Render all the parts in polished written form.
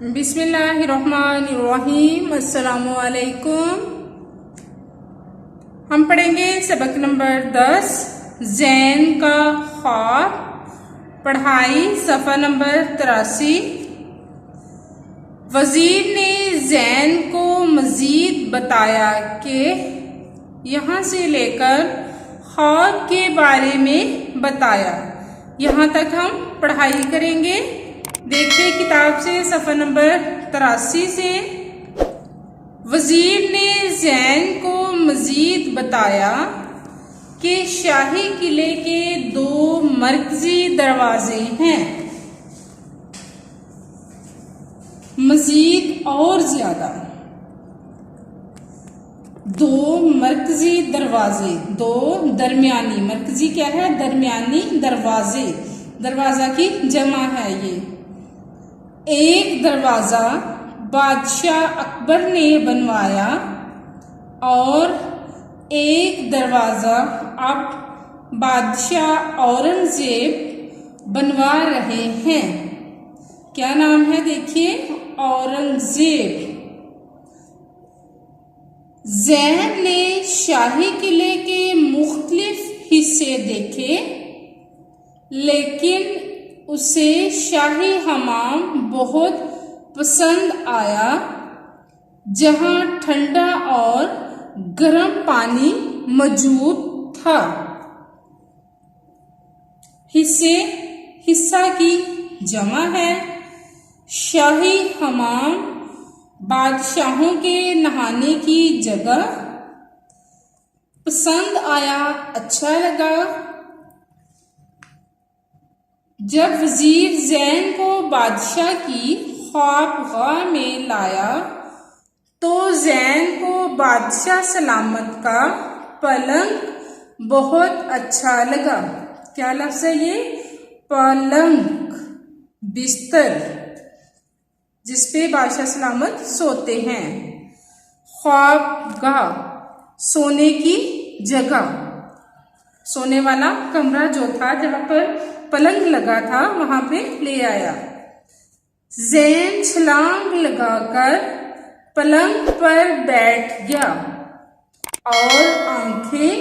बिस्मिल्लाहिर्रहमानिर्रहीम। अस्सलामुअलैकुम। हम पढ़ेंगे सबक नंबर 10 ज़ैन का ख्वाब, पढ़ाई सफ़ा नंबर 83। वज़ीर ने ज़ैन को मज़ीद बताया कि यहाँ से लेकर ख्वाब के बारे में बताया। यहाँ तक हम पढ़ाई करेंगे। देखिए किताब से सफ़ा नंबर 83 से। वज़ीर ने ज़ैन को मज़ीद बताया कि शाही किले के 2 मरकज़ी दरवाजे हैं। मज़ीद और ज़्यादा 2 मरकज़ी दरवाजे, 2 दरमियानी, मरकज़ी क्या है? दरमियानी दरवाजे, दरवाज़ा की जमा है ये। एक दरवाज़ा बादशाह अकबर ने बनवाया और एक दरवाज़ा अब बादशाह औरंगज़ेब बनवा रहे हैं। क्या नाम है? देखिए, औरंगज़ेब। ज़ैन ने शाही किले के मुख्तलिफ हिस्से देखे, लेकिन उसे शाही हमाम बहुत पसंद आया, जहां ठंडा और गर्म पानी मौजूद था। हिस्सा की जमा है। शाही हमाम बादशाहों के नहाने की जगह। पसंद आया, अच्छा लगा। जब वज़ीर ज़ैन को बादशाह की ख्वाबगाह में लाया तो ज़ैन को बादशाह सलामत का पलंग बहुत अच्छा लगा। क्या लफ्ज़ है ये? पलंग, बिस्तर जिसपे बादशाह सलामत सोते हैं। ख्वाबगाह, सोने की जगह, सोने वाला कमरा जो था, जहाँ पर पलंग लगा था, वहां पे ले आया। ज़ैन छलांग लगाकर पलंग पर बैठ गया और आंखें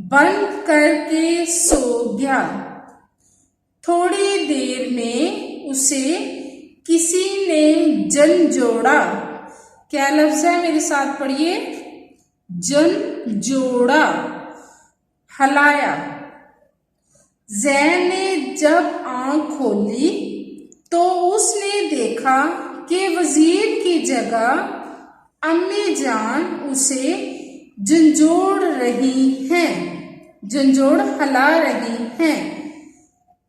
बंद करके सो गया। थोड़ी देर में उसे किसी ने झंझोड़ा। क्या लफ्ज़ है? मेरे साथ पढ़िए। झंझोड़ा, हलाया। ज़ैन ने जब आंख खोली तो उसने देखा कि वज़ीर की जगह अम्मी जान उसे झंझोड़ रही हैं, झंझोड़ हला रही हैं।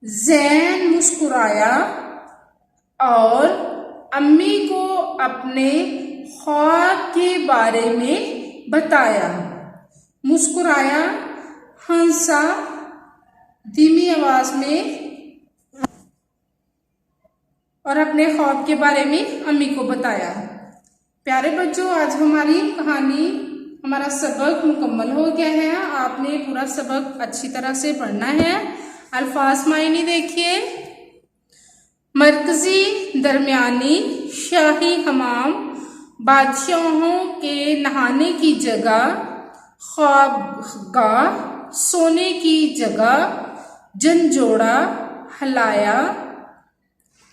ज़ैन मुस्कुराया और अम्मी को अपने ख्वाब के बारे में बताया। मुस्कुराया, हंसा धीमी आवाज में और अपने ख्वाब के बारे में अम्मी को बताया। प्यारे बच्चों, आज हमारी कहानी, हमारा सबक मुकम्मल हो गया है। आपने पूरा सबक अच्छी तरह से पढ़ना है। अल्फाज मायने देखिए। मरकजी, दरमियानी, शाही हमाम, बादशाहों के नहाने की जगह, ख्वाबगाह, सोने की जगह, झंझोड़ा, हलाया,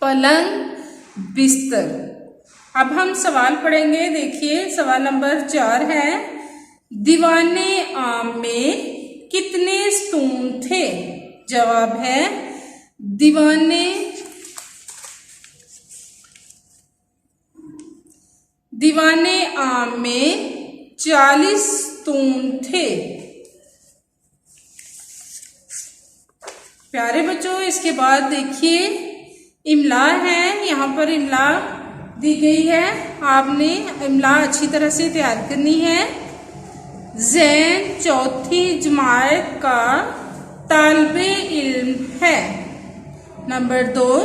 पलंग, बिस्तर। अब हम सवाल पढ़ेंगे। देखिए सवाल नंबर 4 है, दीवाने आम में कितने स्तून थे? जवाब है दीवाने आम में 40 स्तून थे। प्यारे बच्चों, इसके बाद देखिए इमला है। यहाँ पर इमला दी गई है, आपने इमला अच्छी तरह से तैयार करनी है। ज़ैन 4ठी जमात का तालिबे इल्म है। नंबर 2,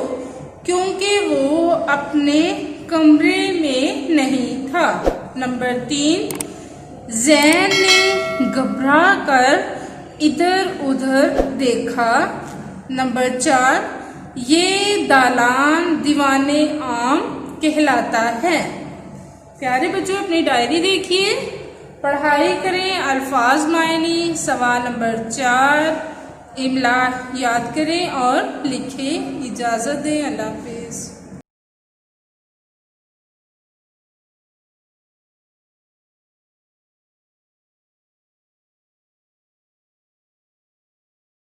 क्योंकि वो अपने कमरे में नहीं था। नंबर 3, ज़ैन ने घबरा कर इधर उधर देखा। नंबर 4, ये दालान दीवाने आम कहलाता है। प्यारे बच्चों, अपनी डायरी देखिए, पढ़ाई करें, अल्फाज मायने, सवाल नंबर 4, इमला याद करें और लिखें। इजाज़त दें, अल्लाह हाफ़िज़।